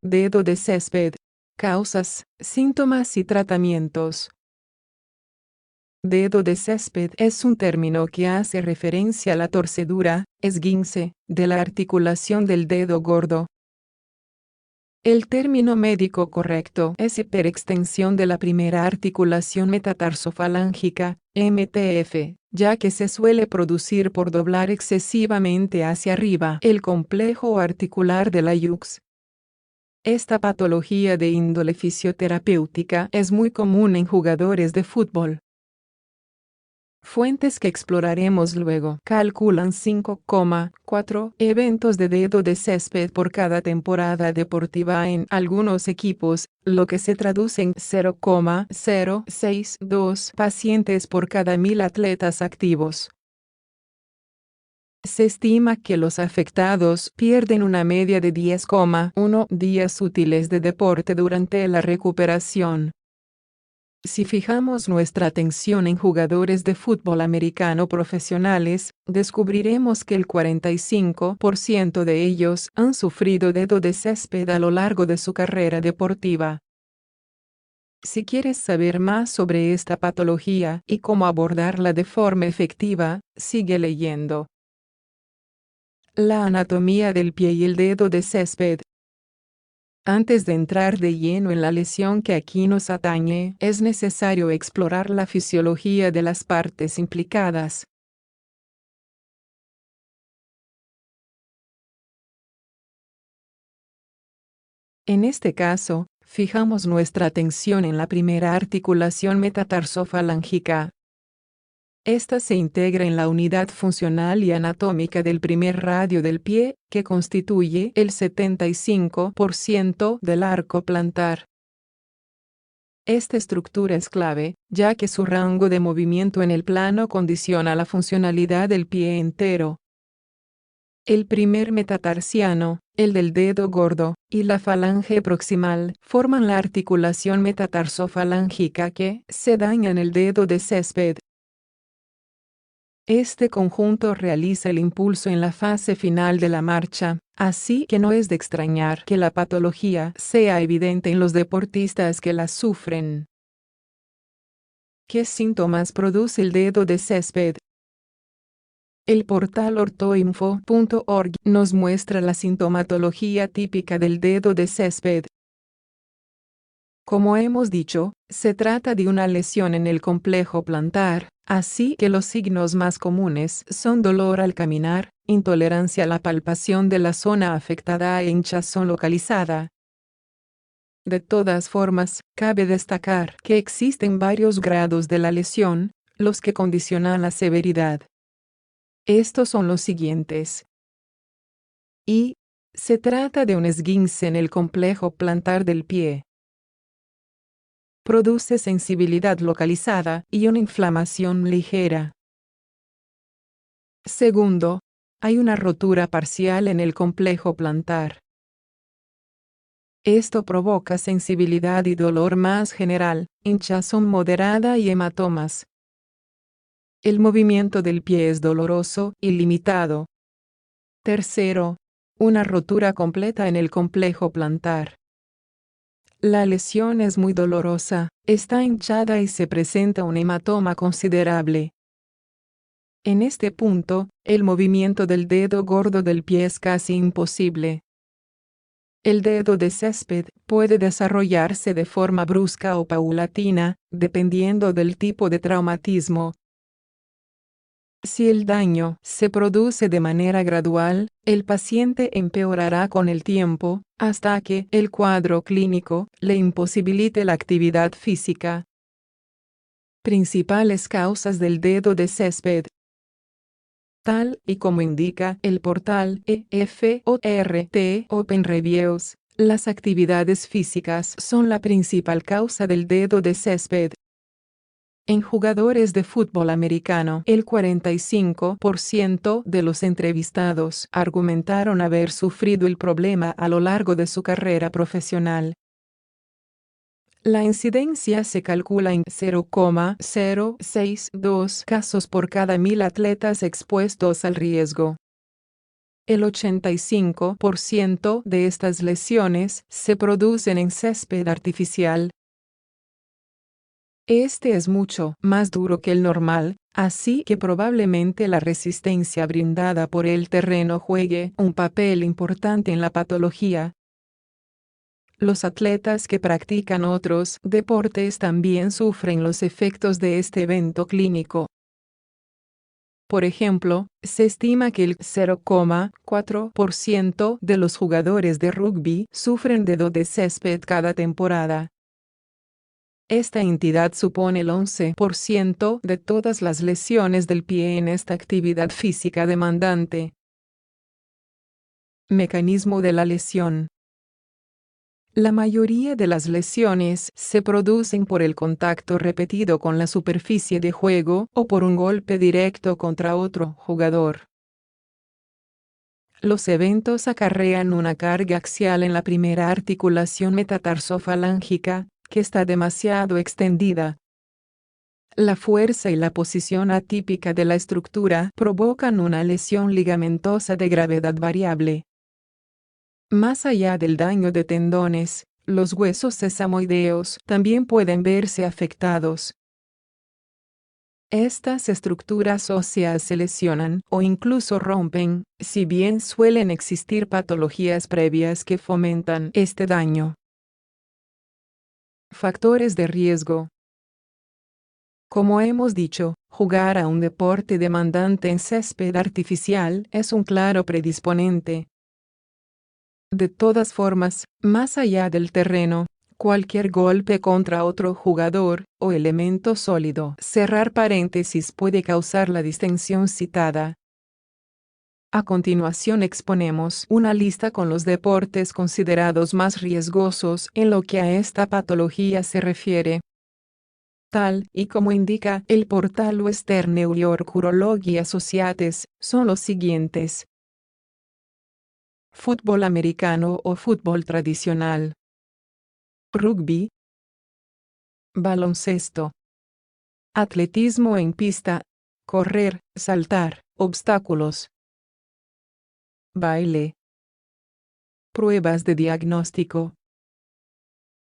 Dedo de césped. Causas, síntomas y tratamientos. Dedo de césped es un término que hace referencia a la torcedura, esguince, de la articulación del dedo gordo. El término médico correcto es hiperextensión de la primera articulación metatarsofalangica, MTF, ya que se suele producir por doblar excesivamente hacia arriba el complejo articular de la yux. Esta patología de índole fisioterapéutica es muy común en jugadores de fútbol. Fuentes que exploraremos luego calculan 5,4 eventos de dedo de césped por cada temporada deportiva en algunos equipos, lo que se traduce en 0,062 pacientes por cada 1000 atletas activos. Se estima que los afectados pierden una media de 10,1 días útiles de deporte durante la recuperación. Si fijamos nuestra atención en jugadores de fútbol americano profesionales, descubriremos que el 45% de ellos han sufrido dedo de césped a lo largo de su carrera deportiva. Si quieres saber más sobre esta patología y cómo abordarla de forma efectiva, sigue leyendo. La anatomía del pie y el dedo de césped. Antes de entrar de lleno en la lesión que aquí nos atañe, es necesario explorar la fisiología de las partes implicadas. En este caso, fijamos nuestra atención en la primera articulación metatarsofalangica. Esta se integra en la unidad funcional y anatómica del primer radio del pie, que constituye el 75% del arco plantar. Esta estructura es clave, ya que su rango de movimiento en el plano condiciona la funcionalidad del pie entero. El primer metatarsiano, el del dedo gordo, y la falange proximal forman la articulación metatarsofalangica que se daña en el dedo de césped. Este conjunto realiza el impulso en la fase final de la marcha, así que no es de extrañar que la patología sea evidente en los deportistas que la sufren. ¿Qué síntomas produce el dedo de césped? El portal ortoinfo.org nos muestra la sintomatología típica del dedo de césped. Como hemos dicho, se trata de una lesión en el complejo plantar, así que los signos más comunes son dolor al caminar, intolerancia a la palpación de la zona afectada e hinchazón localizada. De todas formas, cabe destacar que existen varios grados de la lesión, los que condicionan la severidad. Estos son los siguientes. Y se trata de un esguince en el complejo plantar del pie. Produce sensibilidad localizada y una inflamación ligera. Segundo, hay una rotura parcial en el complejo plantar. Esto provoca sensibilidad y dolor más general, hinchazón moderada y hematomas. El movimiento del pie es doloroso y limitado. Tercero, una rotura completa en el complejo plantar. La lesión es muy dolorosa, está hinchada y se presenta un hematoma considerable. En este punto, el movimiento del dedo gordo del pie es casi imposible. El dedo de césped puede desarrollarse de forma brusca o paulatina, dependiendo del tipo de traumatismo. Si el daño se produce de manera gradual, el paciente empeorará con el tiempo, hasta que el cuadro clínico le imposibilite la actividad física. Principales causas del dedo de césped. Tal y como indica el portal EFORT Open Reviews, las actividades físicas son la principal causa del dedo de césped. En jugadores de fútbol americano, el 45% de los entrevistados argumentaron haber sufrido el problema a lo largo de su carrera profesional. La incidencia se calcula en 0,062 casos por cada 1000 atletas expuestos al riesgo. El 85% de estas lesiones se producen en césped artificial. Este es mucho más duro que el normal, así que probablemente la resistencia brindada por el terreno juegue un papel importante en la patología. Los atletas que practican otros deportes también sufren los efectos de este evento clínico. Por ejemplo, se estima que el 0,4% de los jugadores de rugby sufren dedo de césped cada temporada. Esta entidad supone el 11% de todas las lesiones del pie en esta actividad física demandante. Mecanismo de la lesión. La mayoría de las lesiones se producen por el contacto repetido con la superficie de juego o por un golpe directo contra otro jugador. Los eventos acarrean una carga axial en la primera articulación metatarsofalángicca, que está demasiado extendida. La fuerza y la posición atípica de la estructura provocan una lesión ligamentosa de gravedad variable. Más allá del daño de tendones, los huesos sesamoideos también pueden verse afectados. Estas estructuras óseas se lesionan o incluso rompen, si bien suelen existir patologías previas que fomentan este daño. Factores de riesgo. Como hemos dicho, jugar a un deporte demandante en césped artificial es un claro predisponente. De todas formas, más allá del terreno, cualquier golpe contra otro jugador o elemento sólido, cerrar paréntesis, puede causar la distensión citada. A continuación exponemos una lista con los deportes considerados más riesgosos en lo que a esta patología se refiere. Tal y como indica el portal Western New York Urology Associates, son los siguientes: fútbol americano o fútbol tradicional, rugby, baloncesto, atletismo en pista, correr, saltar, obstáculos, baile, pruebas de diagnóstico.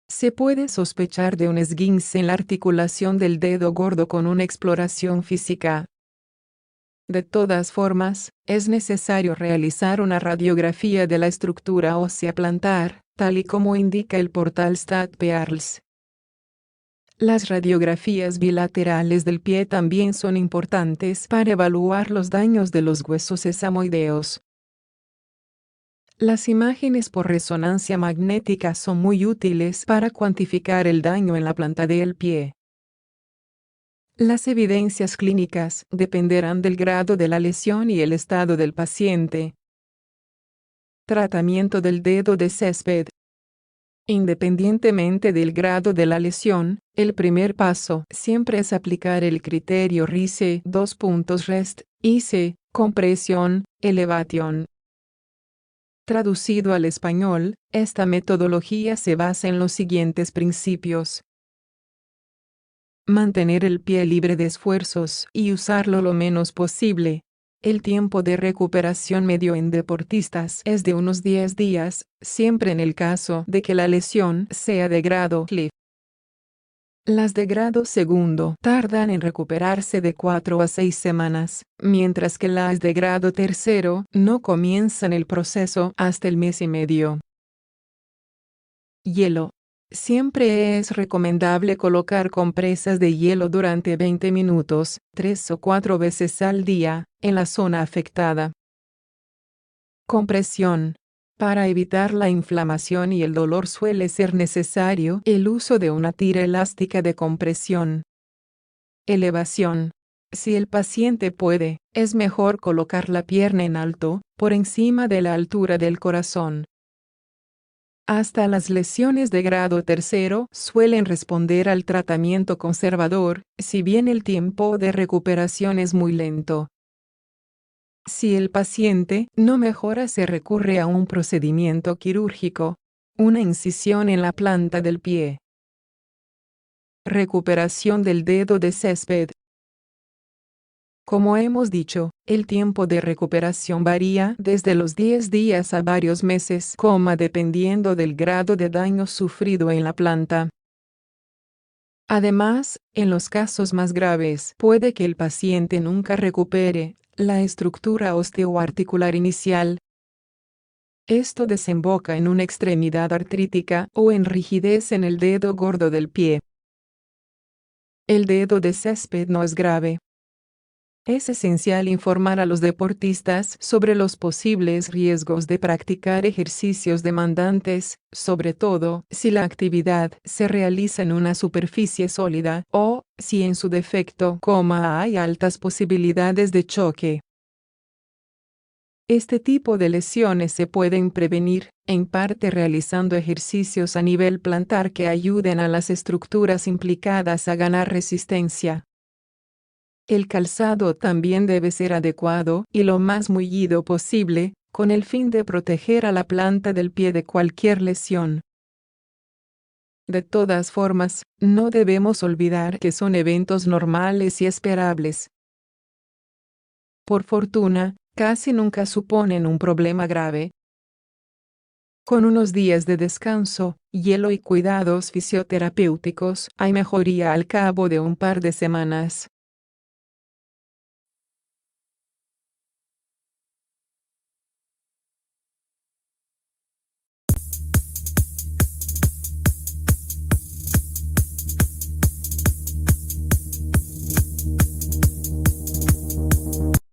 Se puede sospechar de un esguince en la articulación del dedo gordo con una exploración física. De todas formas, es necesario realizar una radiografía de la estructura ósea plantar, tal y como indica el portal StatPearls. Las radiografías bilaterales del pie también son importantes para evaluar los daños de los huesos sesamoideos. Las imágenes por resonancia magnética son muy útiles para cuantificar el daño en la planta del pie. Las evidencias clínicas dependerán del grado de la lesión y el estado del paciente. Tratamiento del dedo de césped. Independientemente del grado de la lesión, el primer paso siempre es aplicar el criterio RICE (REST, IC, compresión, elevación). Traducido al español, esta metodología se basa en los siguientes principios: mantener el pie libre de esfuerzos y usarlo lo menos posible. El tiempo de recuperación medio en deportistas es de unos 10 días, siempre en el caso de que la lesión sea de grado LIF. Las de grado segundo tardan en recuperarse de 4 a 6 semanas, mientras que las de grado tercero no comienzan el proceso hasta el mes y medio. Hielo. Siempre es recomendable colocar compresas de hielo durante 20 minutos, 3 o 4 veces al día, en la zona afectada. Compresión. Para evitar la inflamación y el dolor suele ser necesario el uso de una tira elástica de compresión. Elevación. Si el paciente puede, es mejor colocar la pierna en alto, por encima de la altura del corazón. Hasta las lesiones de grado tercero suelen responder al tratamiento conservador, si bien el tiempo de recuperación es muy lento. Si el paciente no mejora, se recurre a un procedimiento quirúrgico, una incisión en la planta del pie. Recuperación del dedo de césped. Como hemos dicho, el tiempo de recuperación varía desde los 10 días a varios meses, dependiendo del grado de daño sufrido en la planta. Además, en los casos más graves, puede que el paciente nunca recupere la estructura osteoarticular inicial. Esto desemboca en una extremidad artrítica o en rigidez en el dedo gordo del pie. El dedo de césped no es grave. Es esencial informar a los deportistas sobre los posibles riesgos de practicar ejercicios demandantes, sobre todo si la actividad se realiza en una superficie sólida o, si en su defecto, hay altas posibilidades de choque. Este tipo de lesiones se pueden prevenir, en parte realizando ejercicios a nivel plantar que ayuden a las estructuras implicadas a ganar resistencia. El calzado también debe ser adecuado y lo más mullido posible, con el fin de proteger a la planta del pie de cualquier lesión. De todas formas, no debemos olvidar que son eventos normales y esperables. Por fortuna, casi nunca suponen un problema grave. Con unos días de descanso, hielo y cuidados fisioterapéuticos, hay mejoría al cabo de un par de semanas.